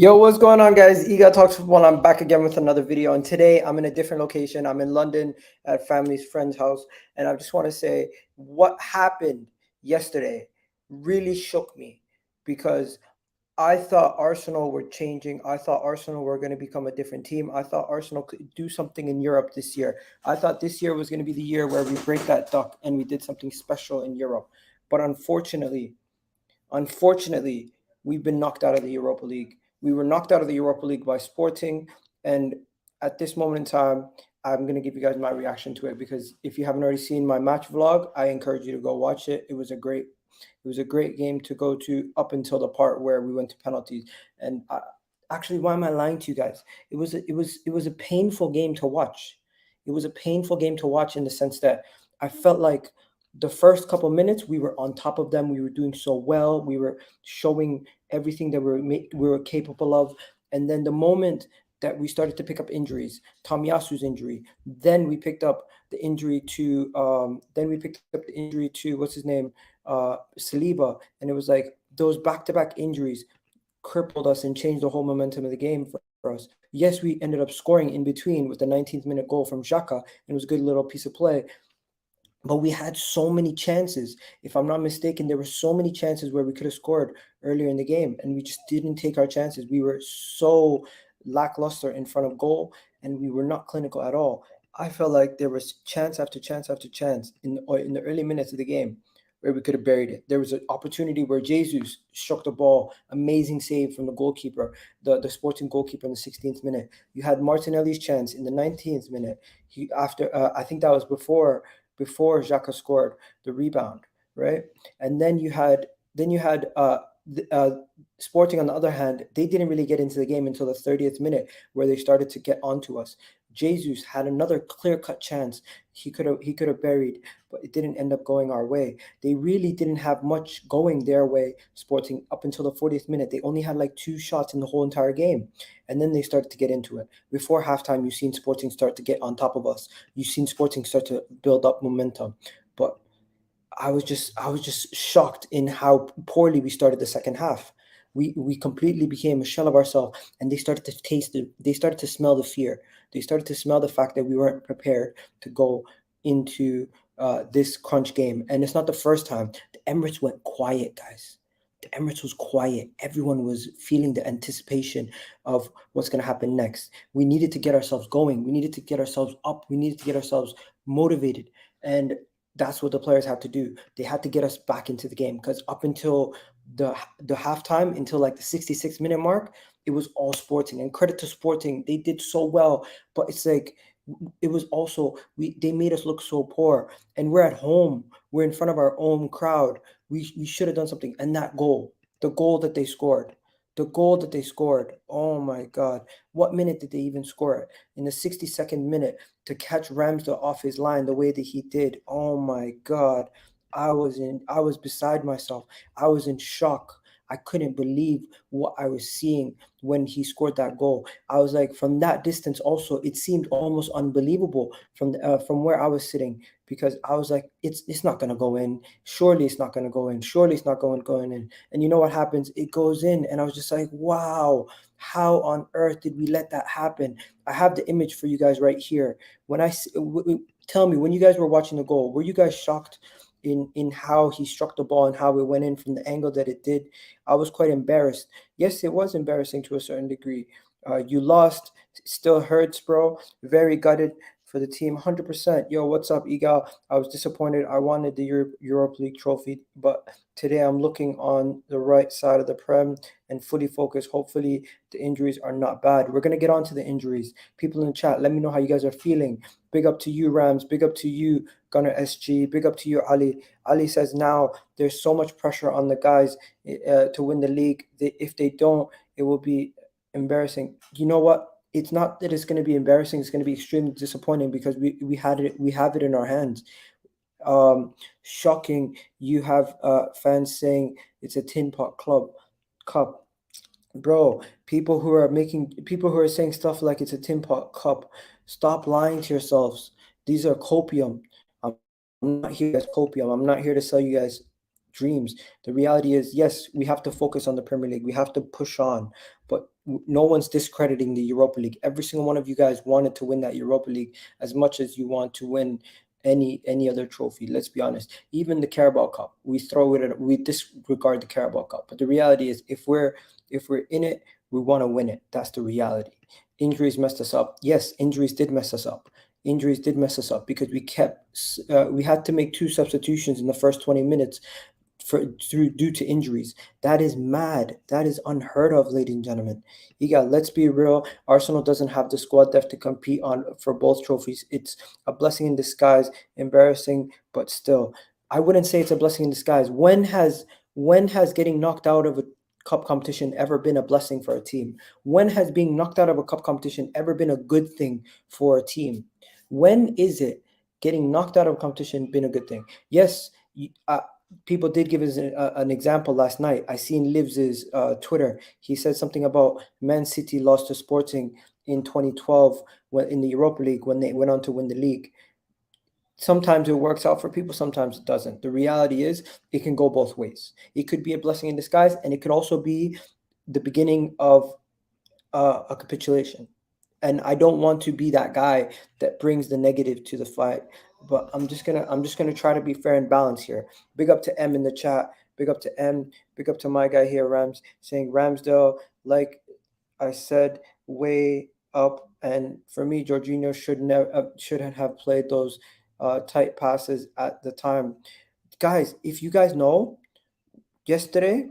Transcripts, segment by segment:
Yo, what's going on, guys? Ega Talks Football. I'm back again with another video, and today I'm in a different location. I'm in London at family's friend's house, and I just want to say what happened yesterday really shook me because I thought Arsenal were changing. I thought Arsenal were going to become a different team. I thought Arsenal could do something in Europe this year. I thought this year was going to be the year where we break that duck and we did something special in Europe. But unfortunately, we've been knocked out of the Europa League. We were knocked out of the Europa League by Sporting, and at this moment in time, I'm going to give you guys my reaction to it because if you haven't already seen my match vlog, I encourage you to go watch it. It was a great game to go to up until the part where we went to penalties. And actually, why am I lying to you guys? It was a painful game to watch. It was a painful game to watch in the sense that I felt like the first couple minutes we were on top of them. We were doing so well. We were showing everything that we were capable of. And then the moment that we started to pick up injuries, Tomiyasu's injury, then we picked up the injury to what's his name, Saliba, and it was like those back-to-back injuries crippled us and changed the whole momentum of the game for us. Yes, we ended up scoring in between with the 19th minute goal from Xhaka, and it was a good little piece of play. But we had so many chances. If I'm not mistaken, there were so many chances where we could have scored earlier in the game, and we just didn't take our chances. We were so lackluster in front of goal, and we were not clinical at all. I felt like there was chance after chance after chance in the early minutes of the game where we could have buried it. There was an opportunity where Jesus struck the ball, amazing save from the goalkeeper, the Sporting goalkeeper in the 16th minute. You had Martinelli's chance in the 19th minute. I think that was before Xhaka scored the rebound, right? And then you had Sporting on the other hand, they didn't really get into the game until the 30th minute where they started to get onto us. Jesus had another clear-cut chance he could have buried, but it didn't end up going our way. They really didn't have much going their way, Sporting, up until the 40th minute. They only had like 2 shots in the whole entire game, and then they started to get into it. Before halftime, you've seen Sporting start to get on top of us. You've seen Sporting start to build up momentum, but I was just shocked in how poorly we started the second half. We completely became a shell of ourselves, and they started to they started to smell the fear. They started to smell the fact that we weren't prepared to go into this crunch game. And it's not the first time. The Emirates went quiet, guys. The Emirates was quiet. Everyone was feeling the anticipation of what's going to happen next. We needed to get ourselves going. We needed to get ourselves up. We needed to get ourselves motivated. And that's what the players had to do. They had to get us back into the game because up until the halftime, until like the 66-minute mark, it was all Sporting. And credit to Sporting, they did so well. But it's like it was also they made us look so poor. And we're at home. We're in front of our own crowd. We should have done something. And that goal, the goal that they scored, oh my God. What minute did they even score it? In the 62nd minute to catch Ramsdale off his line the way that he did. Oh my God. I was beside myself. I was in shock. I couldn't believe what I was seeing when he scored that goal. I was like, from that distance also, it seemed almost unbelievable from where I was sitting, because I was like, it's not gonna go in. Surely it's not gonna go in. Surely it's not going in. And you know what happens? It goes in, and I was just like, wow, how on earth did we let that happen? I have the image for you guys right here. Tell me, when you guys were watching the goal, were you guys shocked in how he struck the ball and how it went in from the angle that it did? I was quite embarrassed. Yes, it was embarrassing to a certain degree. You lost, still hurts, bro. Very gutted for the team, 100%. Yo, what's up, Egal? I was disappointed. I wanted the Europa League trophy, but today I'm looking on the right side of the Prem and fully focused. Hopefully the injuries are not bad. We're going to get on to the injuries. People in the chat, let me know how you guys are feeling. Big up to you, Rams. Big up to you, Gunner SG. Big up to you, Ali. Ali says now there's so much pressure on the guys to win the league. If they don't, it will be embarrassing. You know what? It's not that it's going to be embarrassing. It's going to be extremely disappointing because we have it in our hands. Shocking. You have fans saying it's a tin pot cup. Bro, people who are saying stuff like it's a tin pot cup, stop lying to yourselves. These are copium. I'm not here as copium. I'm not here to sell you guys dreams. The reality is, yes, we have to focus on the Premier League. We have to push on, but no one's discrediting the Europa League. Every single one of you guys wanted to win that Europa League as much as you want to win any other trophy. Let's be honest. Even the Carabao Cup, we disregard the Carabao Cup. But the reality is, if we're in it, we want to win it. That's the reality. Injuries messed us up. Yes, injuries did mess us up. Injuries did mess us up because we had to make two substitutions in the first 20 minutes due to injuries. That is mad. That is unheard of, ladies and gentlemen. Let's be real. Arsenal doesn't have the squad depth to compete on for both trophies. It's a blessing in disguise. Embarrassing, but still, I wouldn't say it's a blessing in disguise. When has getting knocked out of a cup competition ever been a blessing for a team? When has being knocked out of a cup competition ever been a good thing for a team? When is it getting knocked out of a competition been a good thing? Yes, people did give us an example last night. I seen Livs's Twitter. He said something about Man City lost to Sporting in 2012 in the Europa League when they went on to win the league. Sometimes it works out for people, sometimes it doesn't. The reality is it can go both ways. It could be a blessing in disguise, and it could also be the beginning of a capitulation. And I don't want to be that guy that brings the negative to the fight. But I'm just gonna try to be fair and balanced here. Big up to M in the chat. Big up to M. Big up to my guy here, Rams, saying Ramsdale, like I said, way up. And for me, Jorginho shouldn't have played those tight passes at the time. Guys, if you guys know, yesterday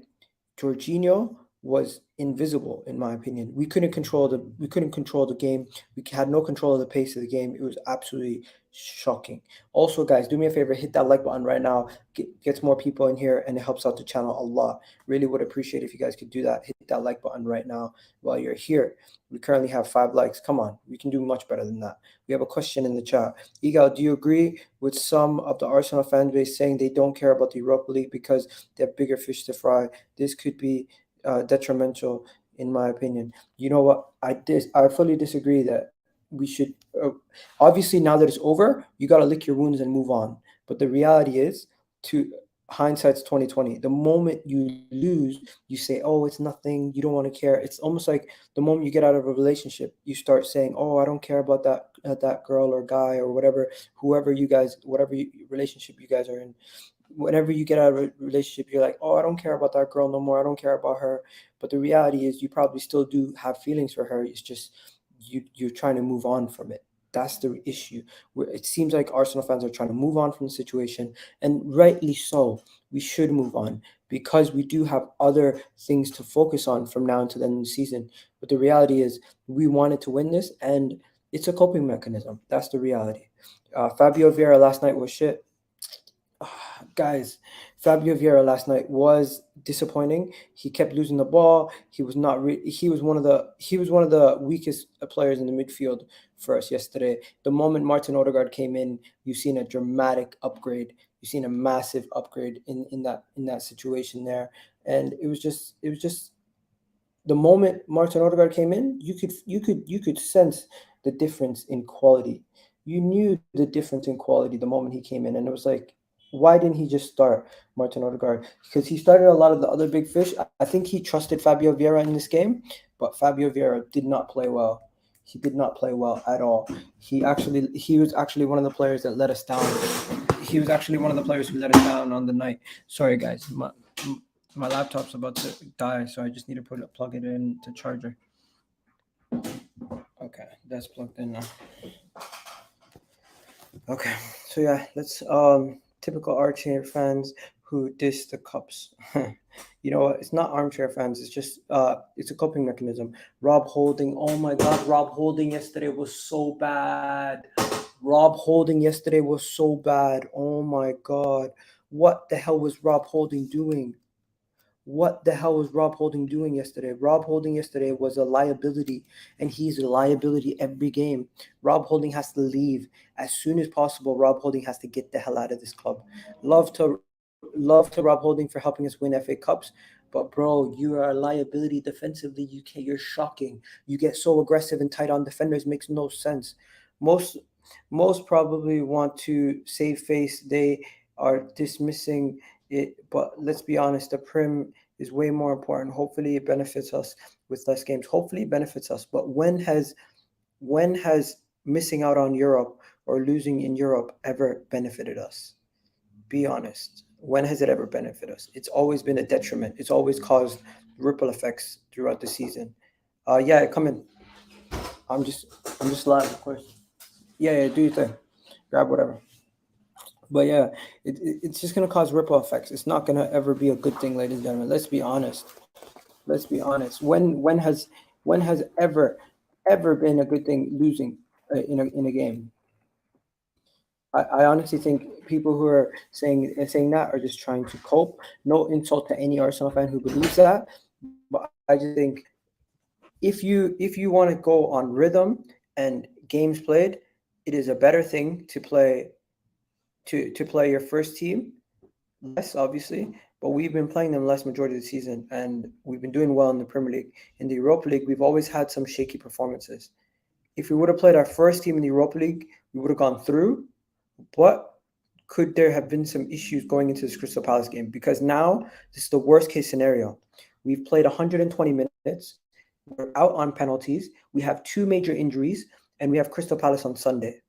Jorginho was invisible in my opinion. We couldn't control the game. We had no control of the pace of the game. It was absolutely shocking. Also, guys, do me a favor, hit that like button right now. Gets more people in here and it helps out the channel a lot. Really would appreciate if you guys could do that. Hit that like button right now while you're here. We currently have 5 likes. Come on, we can do much better than that. We have a question in the chat. Igal, do you agree with some of the Arsenal fan base saying they don't care about the Europa League because they have bigger fish to fry? This could be detrimental, in my opinion. You know what? I fully disagree that we should. Obviously, now that it's over, you got to lick your wounds and move on. But the reality is, to hindsight's 2020. The moment you lose, you say, "Oh, it's nothing." You don't want to care. It's almost like the moment you get out of a relationship, you start saying, "Oh, I don't care about that girl or guy or whatever, whatever relationship you guys are in." Whenever you get out of a relationship, you're like, oh, I don't care about that girl no more. I don't care about her. But the reality is, you probably still do have feelings for her. It's just you're trying to move on from it. That's the issue. It seems like Arsenal fans are trying to move on from the situation, and rightly so. We should move on because we do have other things to focus on from now until the end of the season. But the reality is, we wanted to win this, and it's a coping mechanism. That's the reality. Fabio Vieira last night was shit. Guys, Fabio Vieira last night was disappointing. He kept losing the ball. He was not. He was one of the weakest players in the midfield for us yesterday. The moment Martin Odegaard came in, you've seen a dramatic upgrade. You've seen a massive upgrade in that situation there, and it was just the moment Martin Odegaard came in, you could sense the difference in quality. You knew the difference in quality the moment he came in, and it was like, why didn't he just start Martin Odegaard? Because he started a lot of the other big fish. I think he trusted Fabio Vieira in this game, but Fabio Vieira did not play well. He did not play well at all. He was actually one of the players that let us down. He was actually one of the players who let us down on the night. Sorry, guys. My laptop's about to die, so I just need to plug it in to charger. Okay, that's plugged in now. Okay, so yeah, let's typical armchair fans who diss the cups. You know what? It's not armchair fans. It's just it's a coping mechanism. Rob Holding. Oh my God, Rob Holding yesterday was so bad. Rob Holding yesterday was so bad. Oh my God, what the hell was Rob Holding doing? What the hell was Rob Holding doing yesterday? Rob Holding yesterday was a liability, and he's a liability every game. Rob Holding has to leave as soon as possible. Rob Holding has to get the hell out of this club. Love to Rob Holding for helping us win FA Cups, but bro, you are a liability defensively. You're shocking. You get so aggressive and tight on defenders, makes no sense. Most most probably want to save face. They are dismissing it, but let's be honest, the Prim is way more important. Hopefully, it benefits us with less games. Hopefully, it benefits us. But when has missing out on Europe or losing in Europe ever benefited us? Be honest. When has it ever benefited us? It's always been a detriment. It's always caused ripple effects throughout the season. Yeah, come in. I'm just I'm just live, of course. Yeah, do your thing. Grab whatever. But yeah, it's just gonna cause ripple effects. It's not gonna ever be a good thing, ladies and gentlemen. Let's be honest. Let's be honest. When has ever been a good thing losing in a game? I honestly think people who are saying that are just trying to cope. No insult to any Arsenal fan who believes that, but I just think if you want to go on rhythm and games played, it is a better thing to play your first team less, obviously, but we've been playing them less majority of the season, and we've been doing well in the Premier League. In the Europa League, we've always had some shaky performances. If we would have played our first team in the Europa League, we would have gone through. But could there have been some issues going into this Crystal Palace game? Because now this is the worst case scenario. We've played 120 minutes. We're out on penalties. We have two major injuries, and we have Crystal Palace on Sunday.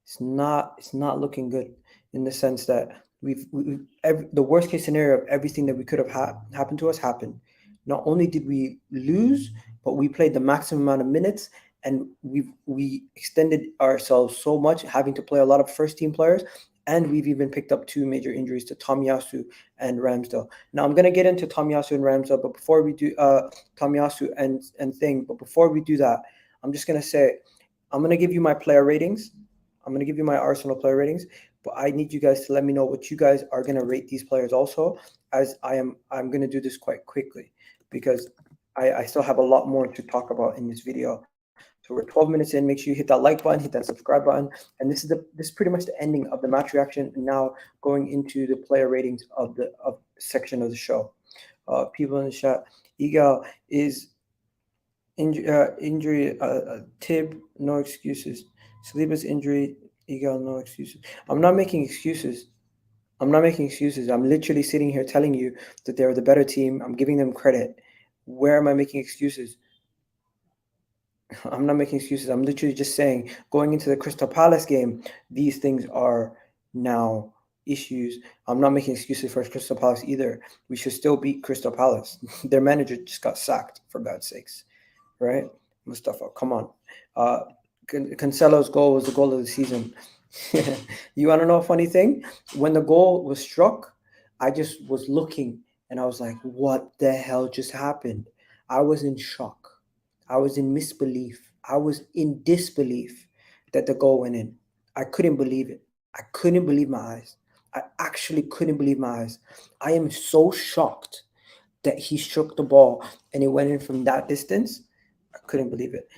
It's not looking good in the sense that the worst case scenario of everything that we could have happened to us happened. Not only did we lose, but we played the maximum amount of minutes, and we extended ourselves so much, having to play a lot of first team players, and we've even picked up two major injuries to Tomiyasu and Ramsdale. Now I'm gonna get into Tomiyasu and Ramsdale, but before we do Tomiyasu but before we do that, I'm just gonna say I'm gonna give you my player ratings. I'm gonna give you my Arsenal player ratings, but I need you guys to let me know what you guys are gonna rate these players also, as I'm gonna do this quite quickly because I still have a lot more to talk about in this video. So we're 12 minutes in. Make sure you hit that like button, hit that subscribe button, and this is pretty much the ending of the match reaction. And now going into the player ratings of the section of the show. People in the chat, Egal is injury. Tib, no excuses. Saliba's injury, Egal, no excuses. I'm not making excuses. I'm not making excuses. I'm literally sitting here telling you that they're the better team. I'm giving them credit. Where am I making excuses? I'm not making excuses. I'm literally just saying, going into the Crystal Palace game, these things are now issues. I'm not making excuses for Crystal Palace either. We should still beat Crystal Palace. Their manager just got sacked, for God's sakes, right? Mustafa, come on. Cancelo's goal was the goal of the season. You want to know a funny thing? When the goal was struck, I just was looking and I was like, what the hell just happened? I was in shock. I was in misbelief. I was in disbelief that the goal went in. I couldn't believe it. I couldn't believe my eyes. I actually couldn't believe my eyes. I am so shocked that he struck the ball and it went in from that distance. I couldn't believe it.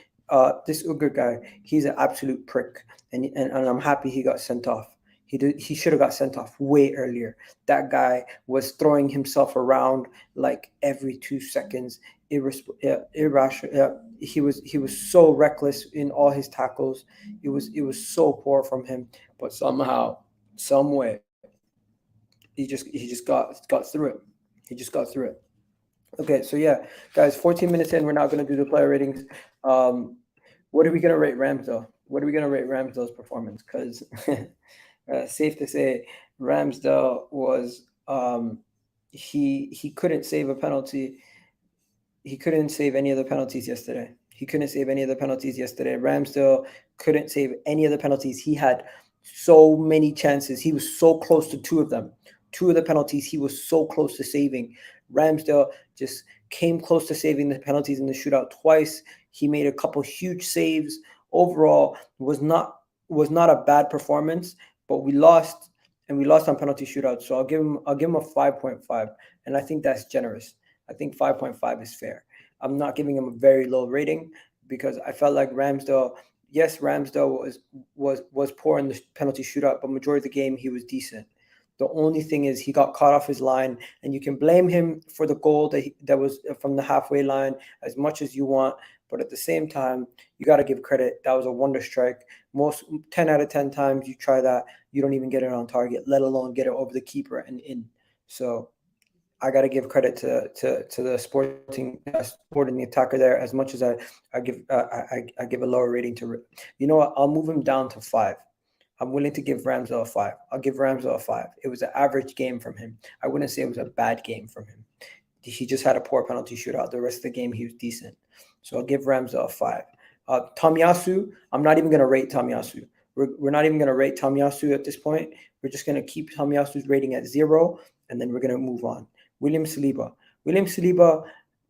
This Uger guy, he's an absolute prick, and I'm happy he got sent off. He should have got sent off way earlier. That guy was throwing himself around like every 2 seconds. Irrational. He was so reckless in all his tackles. It was so poor from him. But somehow, some way, he just got through it. He just got through it. Okay, so yeah, guys, 14 minutes in, we're now going to do the player ratings. What are we going to rate Ramsdale? What are we going to rate Ramsdale's performance? Because safe to say, Ramsdale was he couldn't save a penalty. He couldn't save any of the penalties yesterday. Ramsdale couldn't save any of the penalties. He had so many chances. He was so close to two of them. Two of the penalties he was so close to saving. Ramsdale just came close to saving the penalties in the shootout twice. He made a couple huge saves. Overall, was not a bad performance, but we lost, and we lost on penalty shootouts. So I'll give him a 5.5, and I think that's generous. I think 5.5 is fair. I'm not giving him a very low rating because I felt like Ramsdale was poor in the penalty shootout, but majority of the game he was decent. The only thing is he got caught off his line, and you can blame him for the goal that was from the halfway line as much as you want. But at the same time, you got to give credit. That was a wonder strike. Most 10 out of 10 times you try that, you don't even get it on target, let alone get it over the keeper and in. So I got to give credit to the sporting attacker there. As much as I give a lower rating to, you know what? I'll move him down to 5. I'm willing to give Ramsdale a 5. I'll give Ramsdale a 5. It was an average game from him. I wouldn't say it was a bad game from him. He just had a poor penalty shootout. The rest of the game, he was decent. So I'll give Ramsdale a 5. Tomiyasu, I'm not even going to rate Tomiyasu. We're not even going to rate Tomiyasu at this point. We're just going to keep Tomiyasu's rating at 0, and then we're going to move on. William Saliba. William Saliba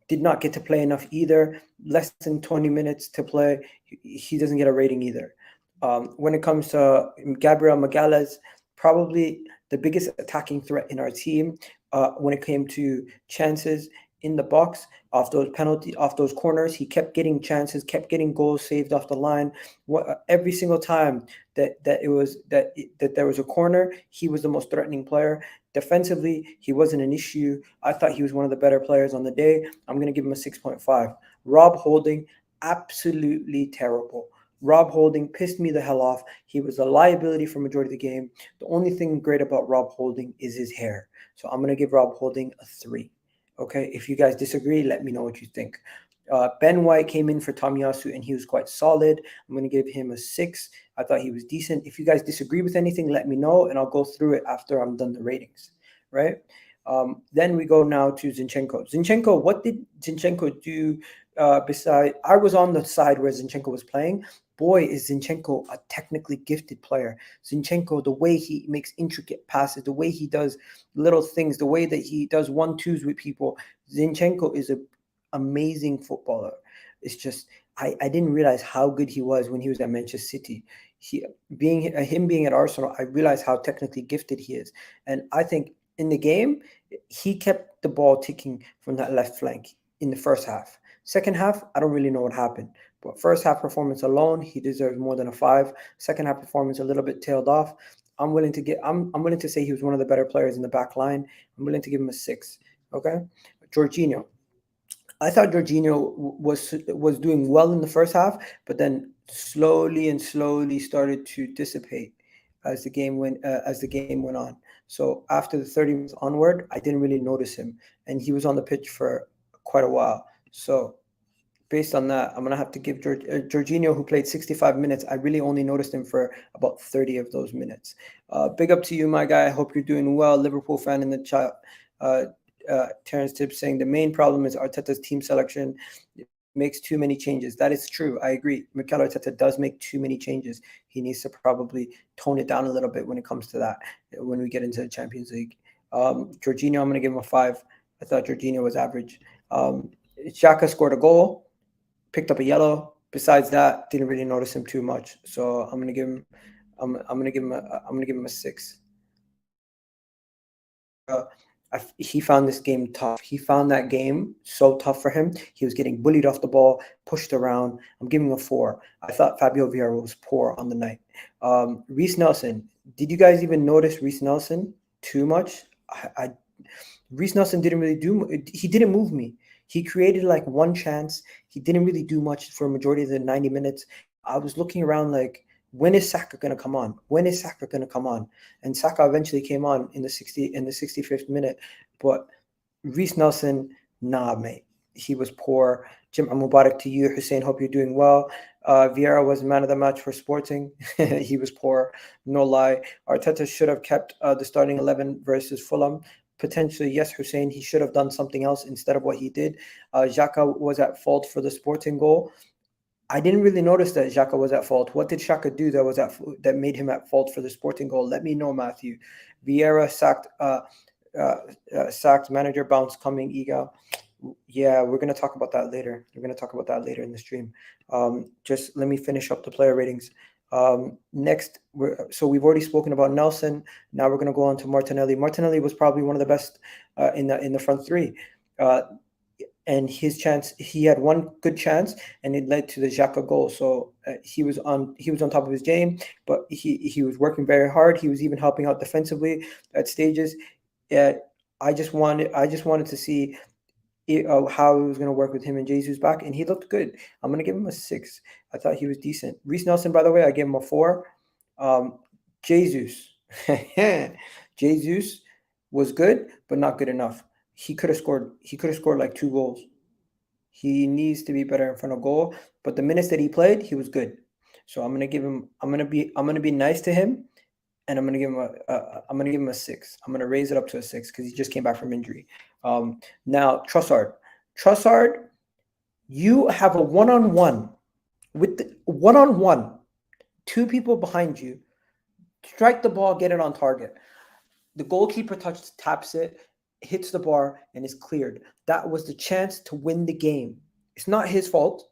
did not get to play enough either. Less than 20 minutes to play. He doesn't get a rating either. When it comes to Gabriel Magalhaes, probably the biggest attacking threat in our team when it came to chances in the box, off those corners. He kept getting chances, kept getting goals saved off the line. Every single time that there was a corner, he was the most threatening player. Defensively, he wasn't an issue. I thought he was one of the better players on the day. I'm going to give him a 6.5. Rob Holding, absolutely terrible. Rob Holding pissed me the hell off. He was a liability for majority of the game. The only thing great about Rob Holding is his hair. So I'm going to give Rob Holding a 3. Okay, if you guys disagree, let me know what you think. Ben White came in for Tomiyasu, and he was quite solid. I'm going to give him a 6. I thought he was decent. If you guys disagree with anything, let me know, and I'll go through it after I'm done the ratings, right? Then we go now to Zinchenko. Zinchenko, what did Zinchenko do beside? I was on the side where Zinchenko was playing. Boy, is Zinchenko a technically gifted player. Zinchenko, the way he makes intricate passes, the way he does little things, the way that he does 1-2s with people. Zinchenko is an amazing footballer. It's just I didn't realize how good he was when he was at Manchester City. Him being at Arsenal, I realized how technically gifted he is. And I think in the game, he kept the ball ticking from that left flank in the first half. Second half, I don't really know what happened. But first half performance alone, he deserves more than a 5. Second half performance a little bit tailed off. I'm willing to say he was one of the better players in the back line. I'm willing to give him a 6. Okay, Jorginho. I thought Jorginho was doing well in the first half, but then slowly started to dissipate as the game went on. So after the 30 minutes onward, I didn't really notice him, and he was on the pitch for quite a while. So based on that, I'm going to have to give Jorginho, who played 65 minutes, I really only noticed him for about 30 of those minutes. Big up to you, my guy. I hope you're doing well. Liverpool fan in the chat. Terrence Tibbs saying the main problem is Arteta's team selection. It makes too many changes. That is true. I agree. Mikel Arteta does make too many changes. He needs to probably tone it down a little bit when it comes to that when we get into the Champions League. Jorginho, I'm going to give him a 5. I thought Jorginho was average. Xhaka scored a goal, picked up a yellow. Besides that, didn't really notice him too much. So I'm gonna give him a 6. He found this game tough. He found that game so tough for him. He was getting bullied off the ball, pushed around. I'm giving him a 4. I thought Fabio Vieira was poor on the night. Reece Nelson. Did you guys even notice Reece Nelson too much? Reece Nelson didn't really he didn't move me. He created like one chance. He didn't really do much for a majority of the 90 minutes. I was looking around like, when is Saka going to come on? When is Saka going to come on? And Saka eventually came on in the 65th minute. But Reece Nelson, nah, mate. He was poor. Jim, Mubarak to you. Hussein, hope you're doing well. Vieira was man of the match for Sporting. He was poor, no lie. Arteta should have kept the starting 11 versus Fulham. Potentially, yes, Hussein, he should have done something else instead of what he did. Xhaka was at fault for the Sporting goal. I didn't really notice that Xhaka was at fault. What did Xhaka do that made him at fault for the Sporting goal? Let me know, Matthew. Vieira sacked manager bounce coming, Iga. Yeah, we're going to talk about that later. We're going to talk about that later in the stream. Just let me finish up the player ratings. Next, we've already spoken about Nelson. Now we're going to go on to Martinelli. Martinelli was probably one of the best in the front three. And his chance, he had one good chance, and it led to the Xhaka goal. So he was on top of his game, but he was working very hard. He was even helping out defensively at stages. I just wanted to see how he was going to work with him and Jesus back, and he looked good. I'm going to give him a 6. I thought he was decent. Reece Nelson, by the way, I gave him a 4. Jesus, Jesus was good, but not good enough. he could have scored. He could have scored like 2 goals. He needs to be better in front of goal. But the minutes that he played, he was good. So I'm gonna give him. I'm gonna be nice to him, and I'm gonna give him I'm gonna give him a 6. I'm gonna raise it up to a 6 because he just came back from injury. Now Trossard, you have a one-on-one with one-on-one, 2 people behind you. Strike the ball, get it on target. The goalkeeper taps it, hits the bar, and is cleared. That was the chance to win the game. It's not his fault.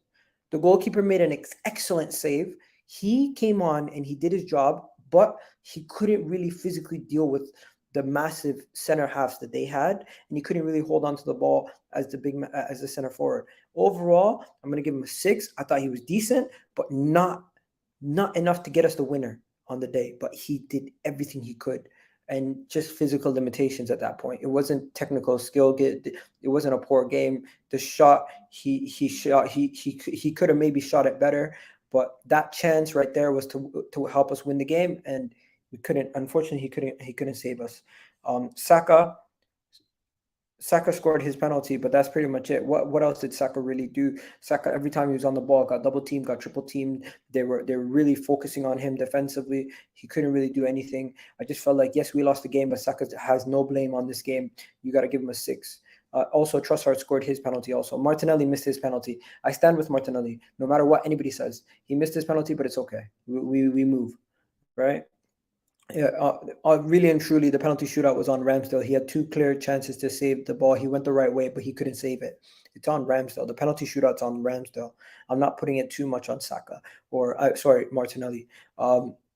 The goalkeeper made an excellent save. He came on and he did his job, but he couldn't really physically deal with the massive center halves that they had, and he couldn't really hold on to the ball as the center forward. Overall, I'm going to give him a 6. I thought he was decent, but not enough to get us the winner on the day. But he did everything he could, and just physical limitations at that point. It wasn't technical skill. It wasn't a poor game. The shot he could have maybe shot it better, but that chance right there was to help us win the game, and we couldn't. Unfortunately, he couldn't save us. Saka scored his penalty, but that's pretty much it. What else did Saka really do? Saka, every time he was on the ball, got double teamed, got triple teamed. They were really focusing on him defensively. He couldn't really do anything. I just felt like, yes, we lost the game, but Saka has no blame on this game. You got to give him a 6. Also, Trossard scored his penalty also. Martinelli missed his penalty. I stand with Martinelli. No matter what anybody says, he missed his penalty, but it's okay. We move, right? Yeah, really and truly, the penalty shootout was on Ramsdale. He had 2 clear chances to save the ball. He went the right way, but he couldn't save it. It's on Ramsdale. The penalty shootout's on Ramsdale. I'm not putting it too much on Saka Martinelli.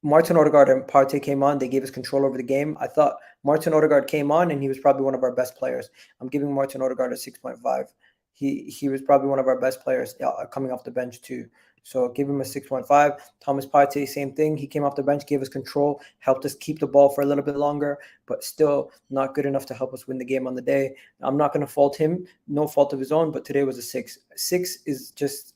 Martin Odegaard and Partey came on. They gave us control over the game. I thought Martin Odegaard came on, and he was probably one of our best players. I'm giving Martin Odegaard a 6.5. He was probably one of our best players coming off the bench too. So give him a 6.5. Thomas Partey, same thing. He came off the bench, gave us control, helped us keep the ball for a little bit longer, but still not good enough to help us win the game on the day. I'm not going to fault him. No fault of his own, but today was a 6. 6 is just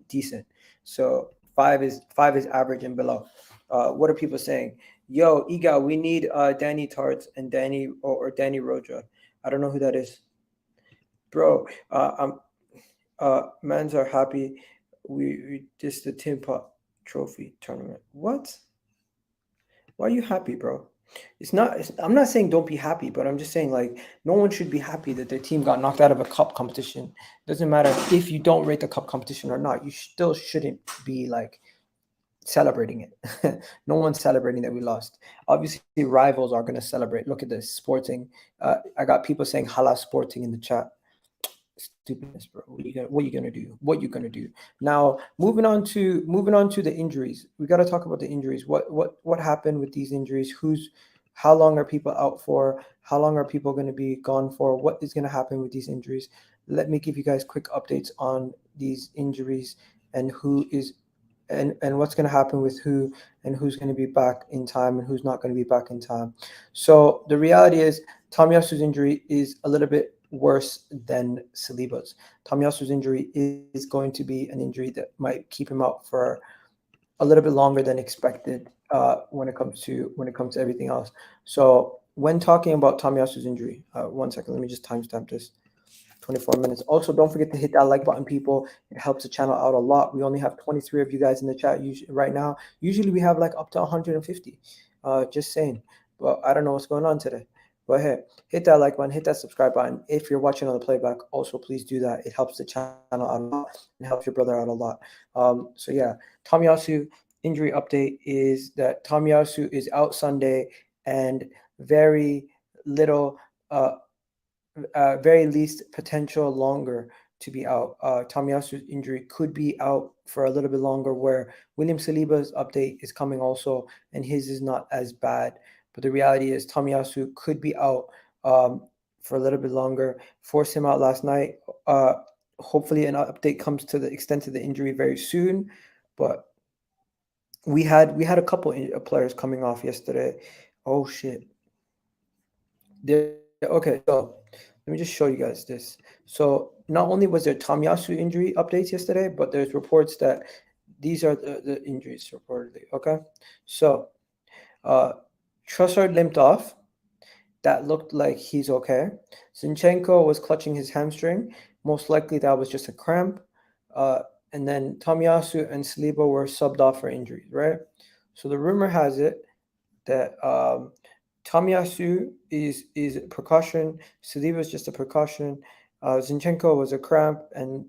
decent. So 5 is average and below. What are people saying? Yo, Iga, we need Danny Tarts and Danny or Danny Roja. I don't know who that is. Bro, mans are happy. We just the Tin Pot Trophy tournament. What? Why are you happy, bro? I'm not saying don't be happy, but I'm just saying, like, no one should be happy that their team got knocked out of a cup competition. Doesn't matter if you don't rate the cup competition or not. You still shouldn't be like celebrating it. No one's celebrating that we lost. Obviously, rivals are going to celebrate. Look at this, Sporting. I got people saying "Hala Sporting" in the chat. Stupidness, bro. What you gonna do? Now, moving on to the injuries. We got to talk about the injuries. What happened with these injuries? How long are people out for? How long are people going to be gone for? What is going to happen with these injuries? Let me give you guys quick updates on these injuries and who is and what's going to happen with who and who's going to be back in time and who's not going to be back in time. So the reality is Tomiyasu's injury is a little bit worse than Saliba's. Tomiyasu's injury is going to be an injury that might keep him out for a little bit longer than expected when it comes to everything else. So when talking about Tomiyasu's injury, 1 second, let me just timestamp this. 24 minutes. Also, don't forget to hit that like button, people. It helps the channel out a lot. We only have 23 of you guys in the chat right now. Usually we have like up to 150. Just saying. But I don't know what's going on today. Go ahead, hit that like button, hit that subscribe button. If you're watching on the playback, also please do that. It helps the channel out a lot and helps your brother out a lot. So yeah, Tomiyasu injury update is that Tomiyasu is out Sunday and very little, very least potential longer to be out. Tomiyasu's injury could be out for a little bit longer, where William Saliba's update is coming also, and his is not as bad. But the reality is Tomiyasu could be out for a little bit longer. Forced him out last night. Hopefully an update comes to the extent of the injury very soon. But we had a couple of players coming off yesterday. Oh, shit. Okay, so let me just show you guys this. So not only was there Tomiyasu injury updates yesterday, but there's reports that these are the injuries reportedly. Okay, so Trossard limped off, that looked like he's okay. Zinchenko was clutching his hamstring. Most likely that was just a cramp. Uh, and then Tomiyasu and Saliba were subbed off for injuries, right? So the rumor has it that Tomiyasu is a precaution. Saliba is just a precaution. Zinchenko was a cramp, and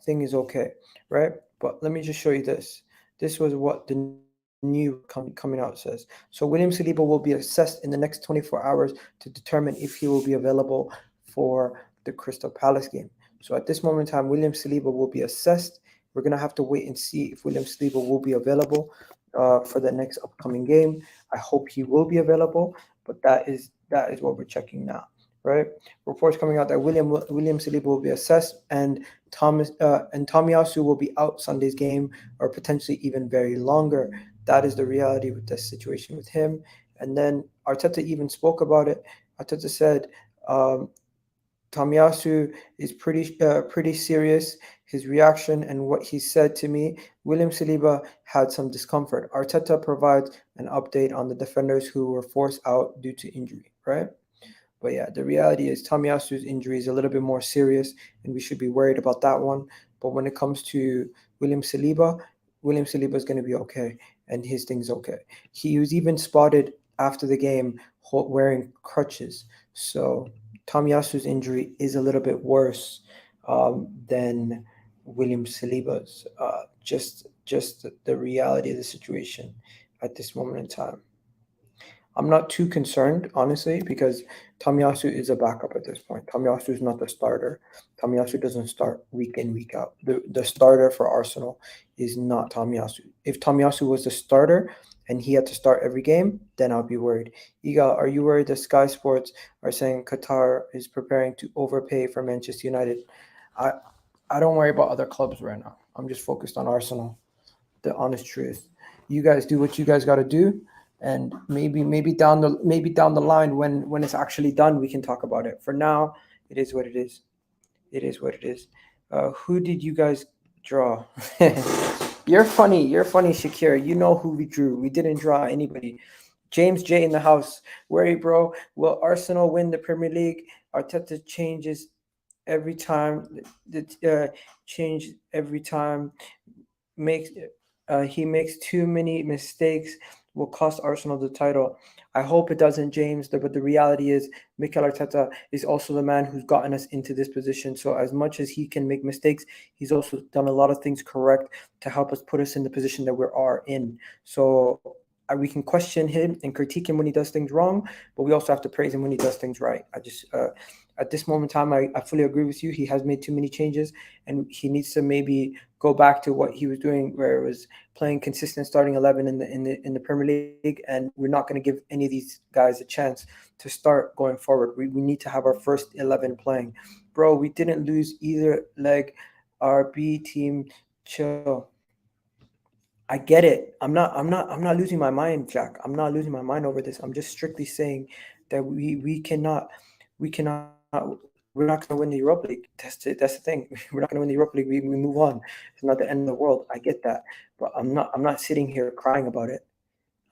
thing is okay, right? But let me just show you this. This was what the new coming out says. So William Saliba will be assessed in the next 24 hours to determine if he will be available for the Crystal Palace game. So at this moment in time, William Saliba will be assessed. We're gonna have to wait and see if William Saliba will be available for the next upcoming game. I hope he will be available, but that is what we're checking now, right? Reports coming out that William Saliba will be assessed, and Tomiyasu will be out Sunday's game, or potentially even very longer. That is the reality with this situation with him. And then Arteta even spoke about it. Arteta said um, Tomiyasu is pretty serious. His reaction and what he said to me. William Saliba had some discomfort. Arteta provides an update on the defenders who were forced out due to injury, right? But yeah, the reality is Tomiyasu's injury is a little bit more serious, and we should be worried about that one. But when it comes to William Saliba, William Saliba is going to be okay, and his thing's okay. He was even spotted after the game wearing crutches. So Tomiyasu's injury is a little bit worse than William Saliba's. Just the reality of the situation at this moment in time. I'm not too concerned, honestly, because Tomiyasu is a backup at this point. Tomiyasu is not the starter. Tomiyasu doesn't start week in, week out. The starter for Arsenal is not Tomiyasu. If Tomiyasu was the starter and he had to start every game, then I'll be worried. Igal, are you worried that Sky Sports are saying Qatar is preparing to overpay for Manchester United? I I don't worry about other clubs right now. I'm just focused on Arsenal. The honest truth. You guys do what you guys got to do, and maybe down the line when it's actually done, we can talk about it. For now, it is what it is. It is what it is. Who did you guys draw? You're funny. You're funny, Shakir. You know who we drew. We didn't draw anybody. James J in the house. Worry, bro. Will Arsenal win the Premier League? Arteta changes every time. Change every time makes he makes too many mistakes, will cost Arsenal the title. I hope it doesn't, James. But the reality is, Mikel Arteta is also the man who's gotten us into this position. So as much as he can make mistakes, he's also done a lot of things correct to help us put us in the position that we are in. So we can question him and critique him when he does things wrong, but we also have to praise him when he does things right. At this moment in time, I fully agree with you. He has made too many changes, and he needs to maybe go back to what he was doing, where it was playing consistent starting 11 in the Premier League, and we're not going to give any of these guys a chance to start going forward. We need to have our first 11 playing, bro. We didn't lose either leg. Our B team, chill. I get it. I'm not losing my mind, Jack. I'm not losing my mind over this. I'm just strictly saying that we cannot we're not going to win the Europa League. That's the thing. We're not going to win the Europa League. We move on. It's not the end of the world. I get that, but I'm not sitting here crying about it.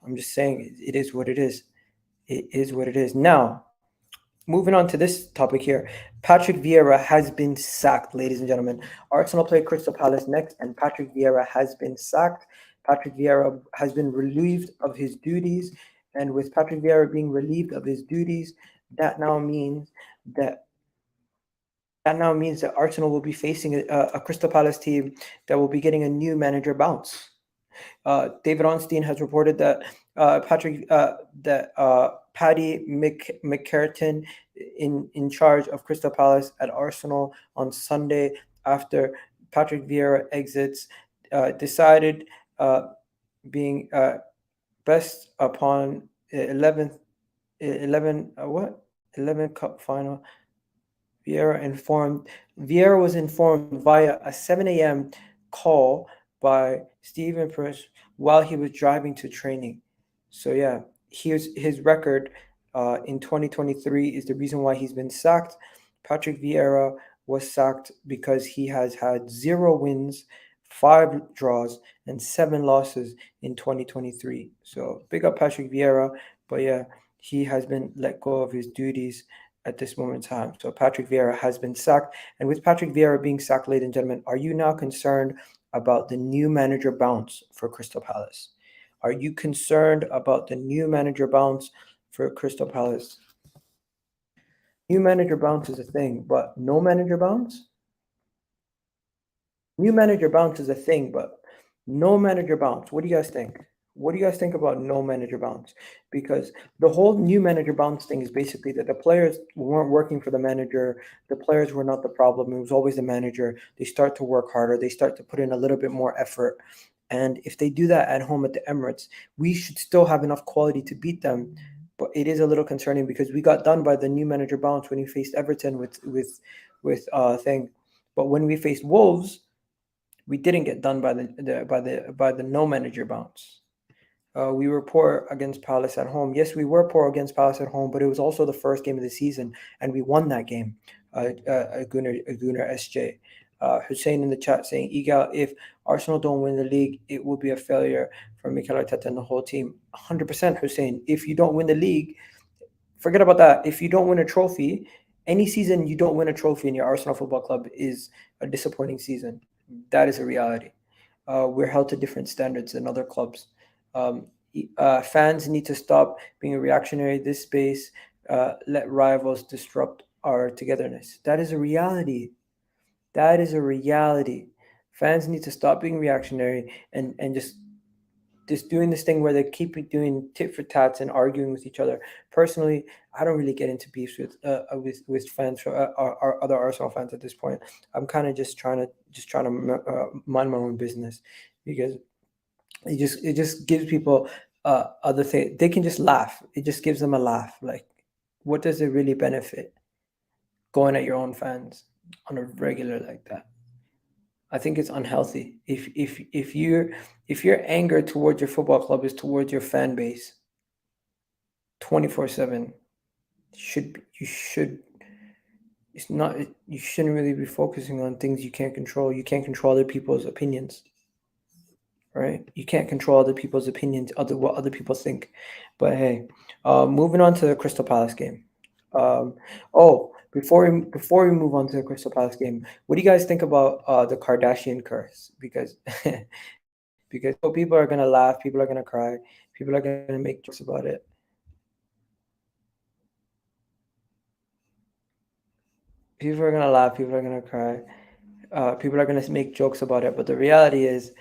I'm just saying it is what it is. It is what it is. Now, moving on to this topic here. Patrick Vieira has been sacked, ladies and gentlemen. Arsenal play Crystal Palace next, and Patrick Vieira has been sacked. Patrick Vieira has been relieved of his duties, and with Patrick Vieira being relieved of his duties, that now means that Arsenal will be facing a Crystal Palace team that will be getting a new manager bounce. David Onstein has reported that Paddy McCartan in charge of Crystal Palace at Arsenal on Sunday after Patrick Vieira exits decided being best upon 11 cup final. Vieira was informed via a 7 a.m. call by Stephen Prince while he was driving to training. So yeah, his record in 2023 is the reason why he's been sacked. Patrick Vieira was sacked because he has had 0 wins, 5 draws, and 7 losses in 2023. So big up Patrick Vieira. But yeah, he has been let go of his duties at this moment in time. So Patrick Vieira has been sacked. And with Patrick Vieira being sacked, ladies and gentlemen, are you now concerned about the new manager bounce for Crystal Palace? Are you concerned about the new manager bounce for Crystal Palace? New manager bounce is a thing, but no manager bounce? New manager bounce is a thing, but no manager bounce. What do you guys think? What do you guys think about no manager bounce? Because the whole new manager bounce thing is basically that the players weren't working for the manager. The players were not the problem. It was always the manager. They start to work harder. They start to put in a little bit more effort. And if they do that at home at the Emirates, we should still have enough quality to beat them. But it is a little concerning because we got done by the new manager bounce when we faced Everton with thing. But when we faced Wolves, we didn't get done by the no manager bounce. We were poor against Palace at home. Yes, we were poor against Palace at home, but it was also the first game of the season, and we won that game. Gunnar SJ. Hussein in the chat saying, Igal, if Arsenal don't win the league, it will be a failure for Mikel Arteta and the whole team. 100% Hussein. If you don't win the league, forget about that. If you don't win a trophy, any season you don't win a trophy in your Arsenal Football Club is a disappointing season. That is a reality. We're held to different standards than other clubs. Fans need to stop being reactionary. This space, let rivals disrupt our togetherness. That is a reality. That is a reality. Fans need to stop being reactionary and just doing this thing where they keep doing tit for tats and arguing with each other. Personally, I don't really get into beefs with fans or other Arsenal fans at this point. I'm kind of just trying to mind my own business because it just gives people other things. They can just laugh. It just gives them a laugh. Like, what does it really benefit going at your own fans on a regular like that? I think it's unhealthy. If your anger towards your football club is towards your fan base 24/7, you should it's not you shouldn't really be focusing on things you can't control. You can't control other people's opinions. Right? You can't control other people's opinions, what other people think. But hey, moving on to the Crystal Palace game. Before we move on to the Crystal Palace game, what do you guys think about the Kardashian curse? Because because people are gonna laugh, people are gonna cry, people are gonna make jokes about it. People are gonna laugh, people are gonna cry, people are gonna make jokes about it. But the reality is,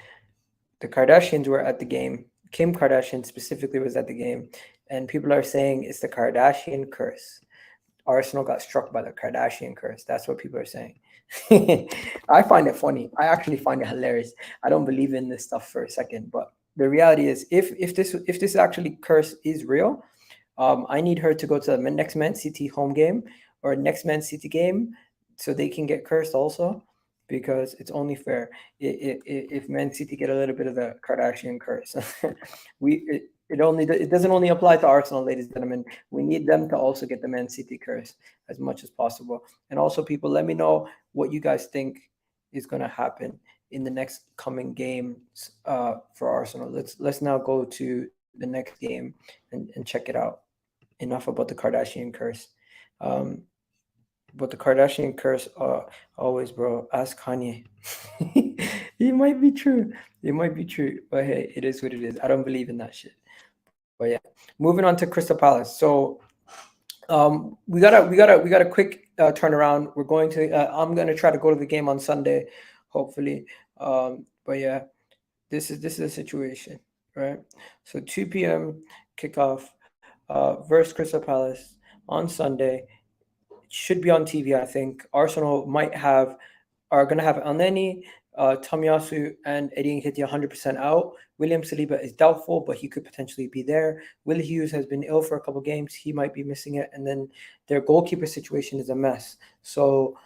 the Kardashians were at the game. Kim Kardashian specifically was at the game, and people are saying it's the Kardashian curse. Arsenal got struck by the Kardashian curse. That's what people are saying. I find it funny. I actually find it hilarious. I don't believe in this stuff for a second, but the reality is, if this actually curse is real, I need her to go to the next Man City home game or next Man City game so they can get cursed also, because it's only fair if Man City get a little bit of the Kardashian curse. It doesn't only apply to Arsenal, ladies and gentlemen. We need them to also get the Man City curse as much as possible. And also, people, let me know what you guys think is going to happen in the next coming games for Arsenal. Let's now go to the next game and check it out. Enough about the Kardashian curse. Um, but the Kardashian curse, always, bro. Ask Kanye. It might be true. It might be true. But hey, it is what it is. I don't believe in that shit. But yeah, moving on to Crystal Palace. So we got a quick turnaround. We're going to. I'm gonna try to go to the game on Sunday, hopefully. But yeah, this is a situation, right? So 2 p.m. kickoff versus Crystal Palace on Sunday. It should be on TV, I think. Arsenal are going to have Elneny, Tomiyasu, and Eddie Nketiah 100% out. William Saliba is doubtful, but he could potentially be there. Will Hughes has been ill for a couple games. He might be missing it. And then their goalkeeper situation is a mess. So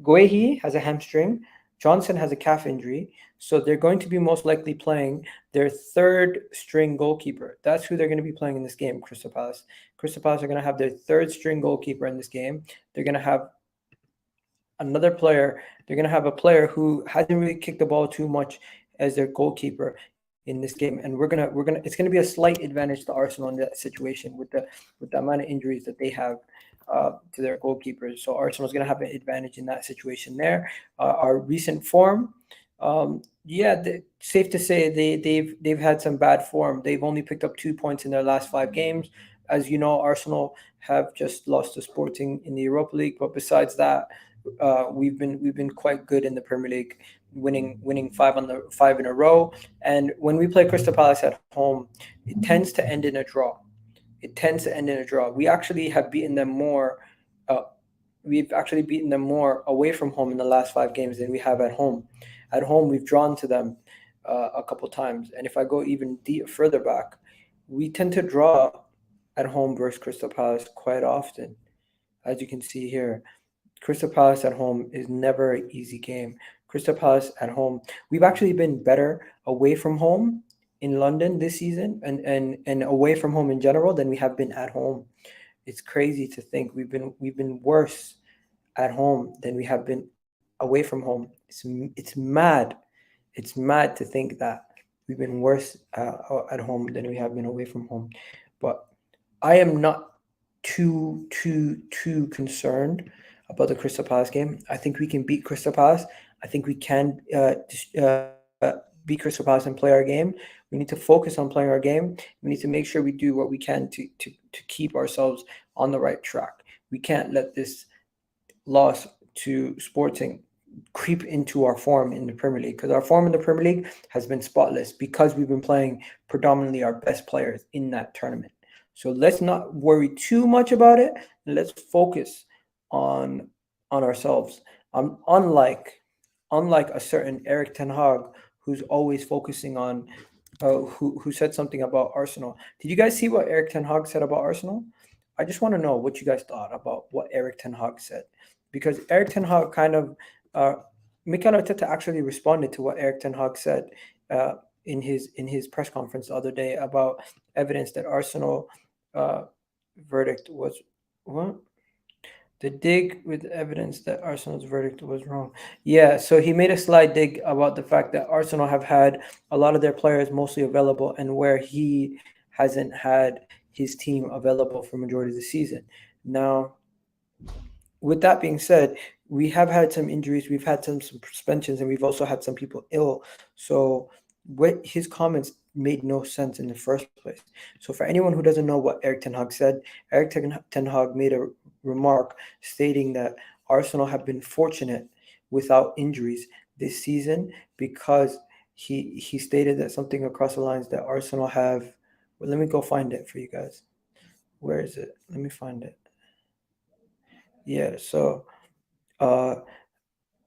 Guehi has a hamstring. Johnson has a calf injury. So they're going to be most likely playing their third string goalkeeper. That's who they're going to be playing in this game, Crystal Palace. Crystal Palace are going to have their third string goalkeeper in this game. They're going to have another player. They're going to have a player who hasn't really kicked the ball too much as their goalkeeper in this game, and we're gonna it's gonna be a slight advantage to Arsenal in that situation with the amount of injuries that they have to their goalkeepers. So Arsenal's gonna have an advantage in that situation there. Our recent form, yeah, safe to say they've had some bad form. They've only picked up 2 points in their last 5 games. As you know, Arsenal have just lost to Sporting in the Europa League, but besides that, we've been quite good in the Premier League, winning five in a row. And when we play Crystal Palace at home, it tends to end in a draw. It tends to end in a draw. We actually have beaten them more. Uh, we've actually beaten them more away from home in the last 5 games than we have at home. At home, we've drawn to them a couple times, and if I go even further back, we tend to draw at home versus Crystal Palace quite often, as you can see here. Crystal Palace at home is never an easy game. Crystal Palace at home, we've actually been better away from home in London this season, and away from home in general, than we have been at home. It's crazy to think we've been worse at home than we have been away from home. It's mad. It's mad to think that we've been worse at home than we have been away from home. But I am not too concerned about the Crystal Palace game. I think we can beat Crystal Palace. I think we can beat Crystal Palace and play our game. We need to focus on playing our game. We need to make sure we do what we can to keep ourselves on the right track. We can't let this loss to Sporting creep into our form in the Premier League, because our form in the Premier League has been spotless because we've been playing predominantly our best players in that tournament. So let's not worry too much about it, and let's focus on on ourselves. Unlike a certain Erik Ten Haag, who's always focusing on who said something about Arsenal. Did you guys see what Erik Ten Hag said about Arsenal? I just want to know what you guys thought about what Erik Ten Hag said, because Erik Ten Hag kind of uh, Mikel Arteta actually responded to what Erik Ten Hag said uh, in his press conference the other day about evidence that Arsenal uh, verdict was what the dig with evidence that Arsenal's verdict was wrong. Yeah, so he made a slight dig about the fact that Arsenal have had a lot of their players mostly available, and where he hasn't had his team available for majority of the season. Now, with that being said, we have had some injuries, we've had some suspensions, and we've also had some people ill. So what his comments made no sense in the first place. So for anyone who doesn't know what Erik Ten Hag said, Ten Hag made a remark stating that Arsenal have been fortunate without injuries this season, because he stated that something across the lines that Arsenal have. Well, let me go find it for you guys. Where is it? Let me find it. Yeah, so uh,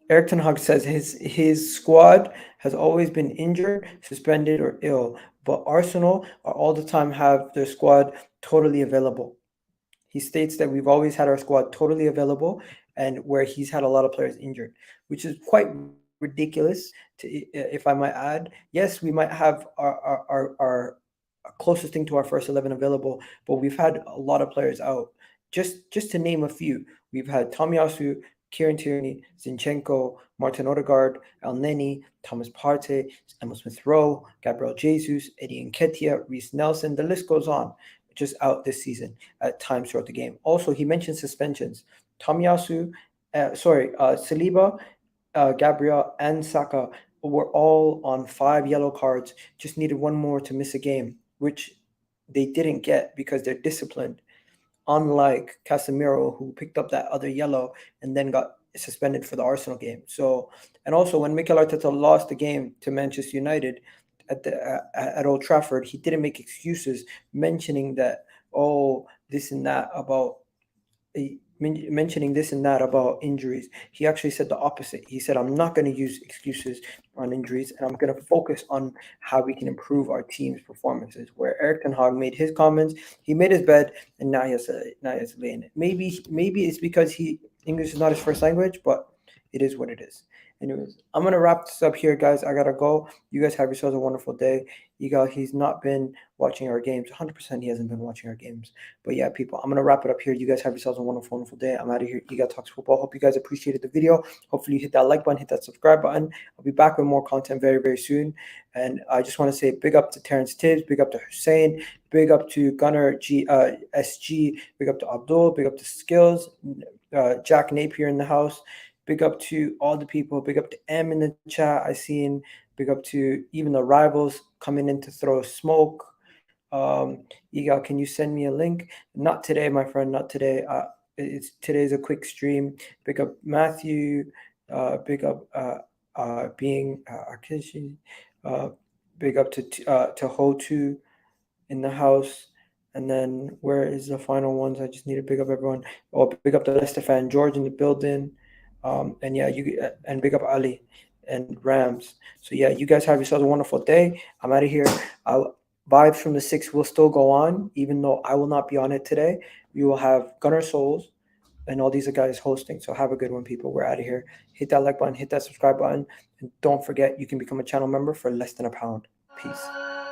Erik Ten Hag says his squad has always been injured, suspended, or ill, but Arsenal are all the time have their squad totally available. He states that we've always had our squad totally available, and where he's had a lot of players injured, which is quite ridiculous. If I might add, yes, we might have our closest thing to our first 11 available, but we've had a lot of players out. Just to name a few, we've had Tomiyasu, Kieran Tierney, Zinchenko, Martin Odegaard, El Neni, Thomas Partey, Emil Smith Rowe, Gabriel Jesus, Eddie Nketiah, Reece Nelson. The list goes on. Just out this season at times throughout the game. Also, he mentioned suspensions. Saliba, Gabriel, and Saka were all on 5 yellow cards. Just needed one more to miss a game, which they didn't get because they're disciplined, unlike Casemiro, who picked up that other yellow and then got suspended for the Arsenal game. So, and also when Mikel Arteta lost the game to Manchester United at Old Trafford, he didn't make excuses mentioning that, oh, this and that about mentioning this and that about injuries. He actually said the opposite. He said, I'm not going to use excuses on injuries, and I'm going to focus on how we can improve our team's performances. Where Erik Ten Hag made his comments, he made his bed, and now he has to lay in it. Maybe it's because English is not his first language, but it is what it is. Anyways, I'm gonna wrap this up here, guys. I gotta go. You guys have yourselves a wonderful day. He's not been watching our games. 100% he hasn't been watching our games. But yeah, people, I'm gonna wrap it up here. You guys have yourselves a wonderful, wonderful day. I'm out of here. Ego Talks Football. Hope you guys appreciated the video. Hopefully you hit that like button, hit that subscribe button. I'll be back with more content very, very soon. And I just want to say big up to Terrence Tibbs, big up to Hussein, big up to Gunnar SG, big up to Abdul, big up to Skills, Jack Napier in the house. Big up to all the people. Big up to M in the chat. I seen. Big up to even the rivals coming in to throw smoke. Igal, can you send me a link? Not today, my friend. Not today. Today's a quick stream. Big up Matthew. Big up being Akishi. Big up to Hotu in the house. And then where is the final ones? I just need to big up everyone. Oh, big up the Leicester fan George in the building. And yeah, and big up Ali and Rams. So yeah, you guys have yourselves a wonderful day. I'm out of here. Vibes from the 6 will still go on, even though I will not be on it today. We will have Gunnar Souls and all these guys hosting. So have a good one, people. We're out of here. Hit that like button, hit that subscribe button, and don't forget you can become a channel member for less than £1. Peace.